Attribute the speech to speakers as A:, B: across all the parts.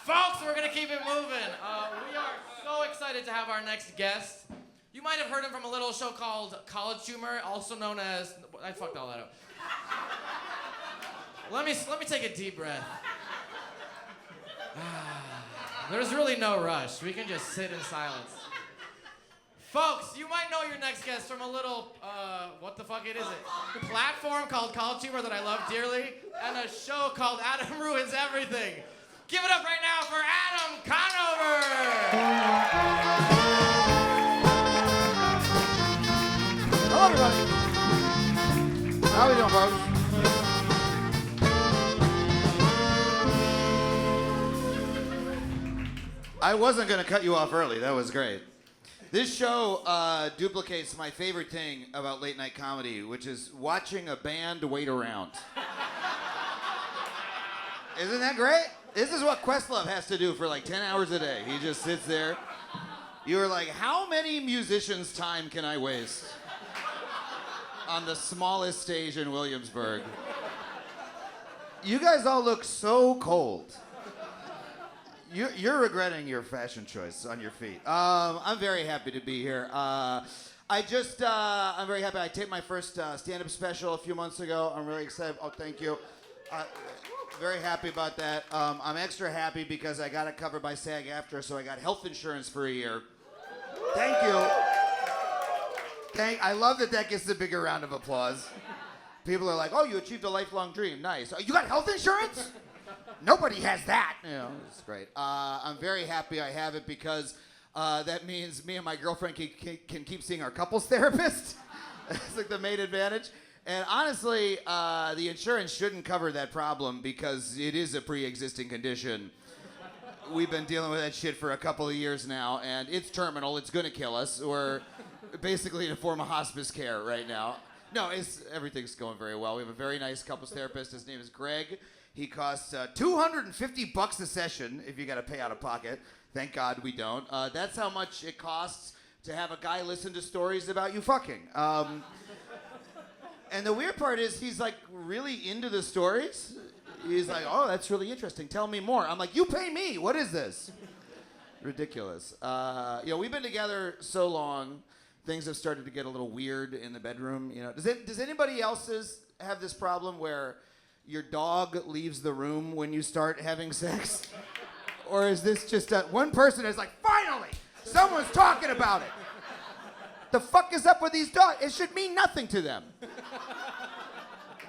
A: Folks, we're going to keep it moving. We are so excited to have our next guest. You might have heard him from a little show called College Humor, also known as... I fucked all that up. Let me take a deep breath. There's really no rush. We can just sit in silence. Folks, you might know your next guest from a little, what the fuck is it? Platform called College Humor that I love dearly, and a show called Adam Ruins Everything. Give it up right now for Adam Conover!
B: Hello, everybody. How we doing, folks? I wasn't going to cut you off early. That was great. This show duplicates my favorite thing about late night comedy, which is watching a band wait around. Isn't that great? This is what Questlove has to do for like 10 hours a day. He just sits there. You are like, how many musicians' time can I waste on the smallest stage in Williamsburg? You guys all look so cold. You're regretting your fashion choice on your feet. I'm very happy to be here. I'm very happy. I taped my first stand-up special a few months ago. I'm really excited. Oh, thank you. Very happy about that. I'm extra happy because I got it covered by SAG-AFTRA, so I got health insurance for a year. Thank you. I love that gets the bigger round of applause. People are like, oh, you achieved a lifelong dream. Nice. You got health insurance? Nobody has that. You know, it's great. I'm very happy I have it because that means me and my girlfriend can keep seeing our couples therapist. It's like the main advantage. And honestly, the insurance shouldn't cover that problem because it is a pre-existing condition. We've been dealing with that shit for a couple of years now, and it's terminal. It's going to kill us. We're basically in a form of hospice care right now. No, everything's going very well. We have a very nice couples therapist. His name is Greg. He costs $250 a session if you got to pay out of pocket. Thank God we don't. That's how much it costs to have a guy listen to stories about you fucking. And the weird part is he's like really into the stories. He's like, oh, that's really interesting. Tell me more. I'm like, you pay me. What is this? Ridiculous. We've been together so long. Things have started to get a little weird in the bedroom. You know, does anybody else's have this problem where your dog leaves the room when you start having sex? Or is this just one person is like, finally, someone's talking about it. The fuck is up with these dogs? It should mean nothing to them.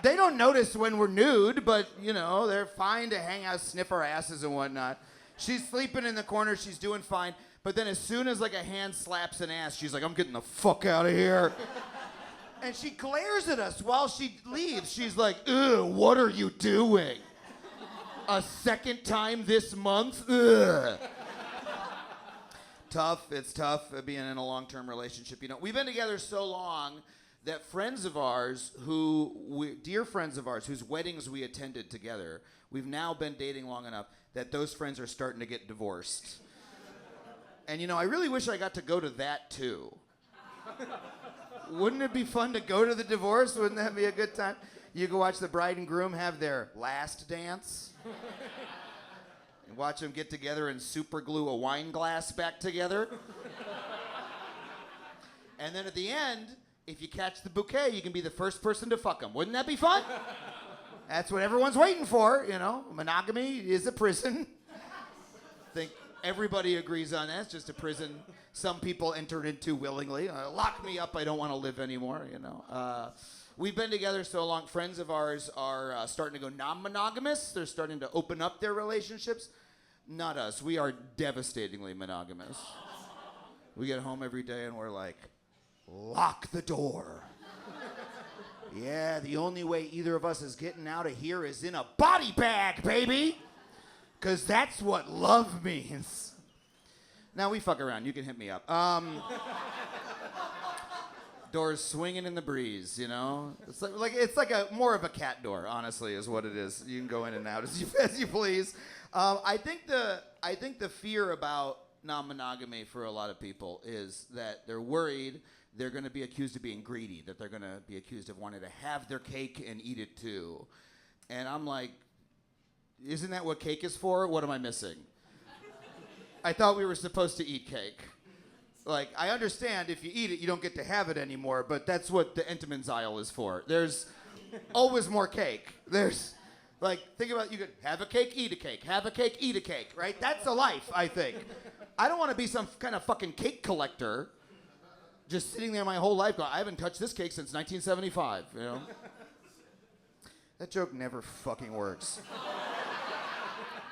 B: They don't notice when we're nude, but, you know, they're fine to hang out, sniff our asses and whatnot. She's sleeping in the corner. She's doing fine. But then as soon as, like, a hand slaps an ass, she's like, I'm getting the fuck out of here. And she glares at us while she leaves. She's like, ugh, what are you doing? A second time this month? Ugh. Tough. It's tough being in a long-term relationship. You know, we've been together so long that friends of ours dear friends of ours whose weddings we attended together, we've now been dating long enough that those friends are starting to get divorced. And, you know, I really wish I got to go to that, too. Wouldn't it be fun to go to the divorce? Wouldn't that be a good time? You go watch the bride and groom have their last dance. And watch them get together and super glue a wine glass back together. And then at the end, if you catch the bouquet, you can be the first person to fuck them. Wouldn't that be fun? That's what everyone's waiting for, you know. Monogamy is a prison. I think everybody agrees on that. It's just a prison some people entered into willingly. Lock me up, I don't want to live anymore, you know. We've been together so long. Friends of ours are starting to go non-monogamous. They're starting to open up their relationships. Not us. We are devastatingly monogamous. We get home every day and we're like, lock the door. Yeah, the only way either of us is getting out of here is in a body bag, baby. Because that's what love means. Now we fuck around. You can hit me up. Doors swinging in the breeze, you know? It's like more of a cat door, honestly, is what it is. You can go in and out as you please. I think the fear about non-monogamy for a lot of people is that they're worried they're going to be accused of being greedy, that they're going to be accused of wanting to have their cake and eat it too. And I'm like, isn't that what cake is for? What am I missing? I thought we were supposed to eat cake. Like, I understand if you eat it, you don't get to have it anymore, but that's what the Entenmann's aisle is for. There's always more cake. There's, like, think about, you could have a cake, eat a cake, have a cake, eat a cake, right? That's a life, I think. I don't want to be some kind of fucking cake collector just sitting there my whole life going, I haven't touched this cake since 1975, you know? That joke never fucking works.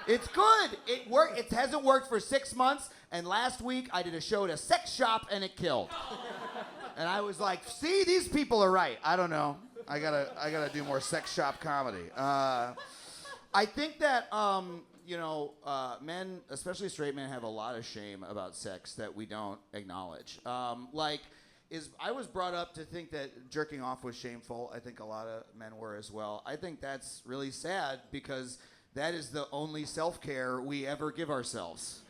B: It's good. It hasn't worked for 6 months, and last week I did a show at a sex shop and it killed. And I was like, see, these people are right. I don't know. I gotta do more sex shop comedy. I think that men, especially straight men, have a lot of shame about sex that we don't acknowledge. I was brought up to think that jerking off was shameful. I think a lot of men were as well. I think that's really sad because that is the only self-care we ever give ourselves.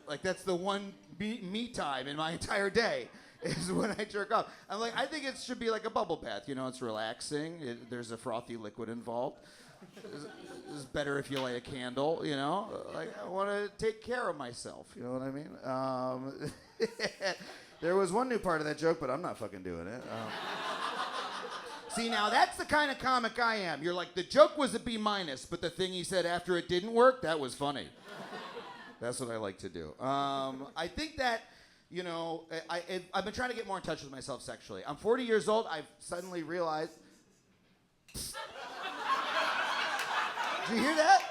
B: Like, that's the one me time in my entire day is when I jerk off. I'm like, I think it should be like a bubble bath. You know, it's relaxing. There's a frothy liquid involved. It's better if you light a candle, you know? Like, I want to take care of myself, you know what I mean? There was one new part of that joke, but I'm not fucking doing it. See, now that's the kind of comic I am. You're like, the joke was a B-, but the thing he said after it didn't work, that was funny. That's what I like to do. I think that, I've been trying to get more in touch with myself sexually. I'm 40 years old. I've suddenly realized... Did you hear that?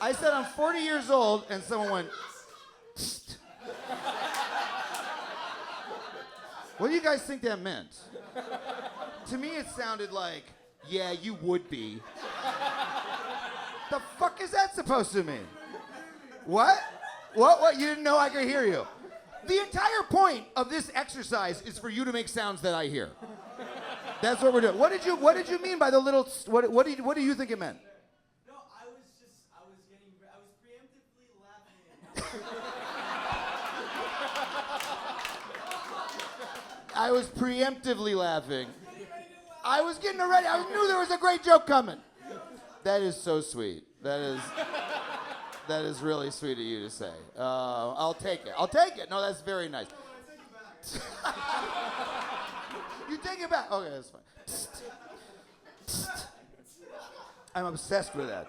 B: I said I'm 40 years old, and someone went... What do you guys think that meant? To me, it sounded like, yeah, you would be. The fuck is that supposed to mean? What? What? You didn't know I could hear you. The entire point of this exercise is for you to make sounds that I hear. That's what we're doing. What did you mean by the little, what do you think it meant?
C: No, I was preemptively laughing.
B: I was preemptively laughing. I was getting ready. I knew there was a great joke coming. That is so sweet. That is really sweet of you to say. I'll take it. No, that's very nice. You take it back. Okay, that's fine. I'm obsessed with that.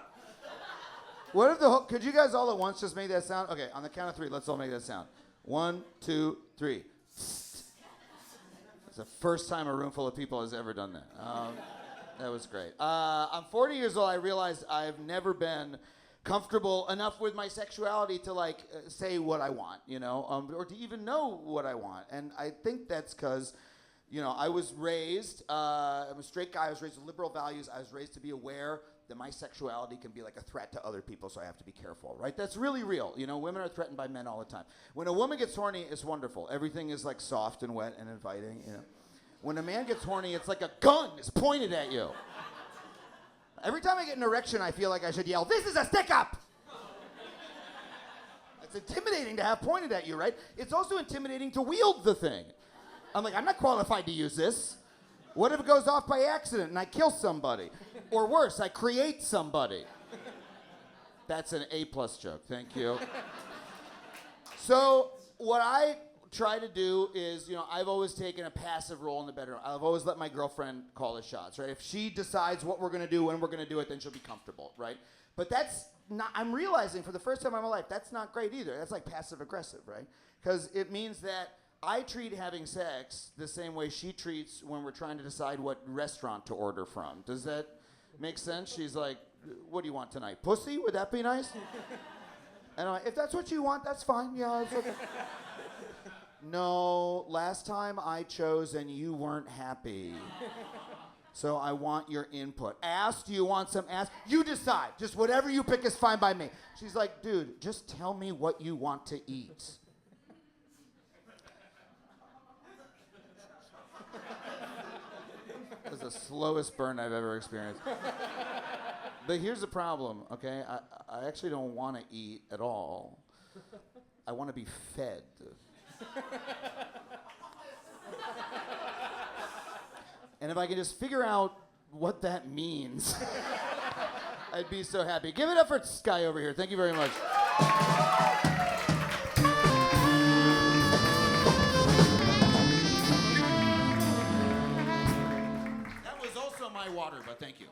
B: What if could you guys all at once just make that sound? Okay, on the count of 3, let's all make that sound. 1, 2, 3. It's the first time a room full of people has ever done that. That was great. I'm 40 years old. I realized I've never been comfortable enough with my sexuality to say what I want, or to even know what I want. And I think that's because, I was raised, I'm a straight guy. I was raised with liberal values. I was raised to be aware that my sexuality can be like a threat to other people, so I have to be careful, right? That's really real. Women are threatened by men all the time. When a woman gets horny, it's wonderful. Everything is like soft and wet and inviting, When a man gets horny, it's like a gun is pointed at you. Every time I get an erection, I feel like I should yell, "This is a stick-up!" It's intimidating to have pointed at you, right? It's also intimidating to wield the thing. I'm like, I'm not qualified to use this. What if it goes off by accident and I kill somebody? Or worse, I create somebody. That's an A+ joke, thank you. So what I try to do is, I've always taken a passive role in the bedroom. I've always let my girlfriend call the shots, right? If she decides what we're gonna do, when we're gonna do it, then she'll be comfortable, right? But that's not, I'm realizing for the first time in my life, that's not great either. That's like passive aggressive, right? Because it means that I treat having sex the same way she treats when we're trying to decide what restaurant to order from. Does that make sense? She's like, what do you want tonight? Pussy? Would that be nice? And I'm like, if that's what you want, that's fine. Yeah, it's okay. No, last time I chose and you weren't happy. So I want your input. Ass, do you want some ass? You decide. Just whatever you pick is fine by me. She's like, dude, just tell me what you want to eat. That was the slowest burn I've ever experienced. But here's the problem, okay? I actually don't want to eat at all. I want to be fed. And if I can just figure out what that means, I'd be so happy. Give it up for Sky over here. Thank you very much. on my water, but thank you.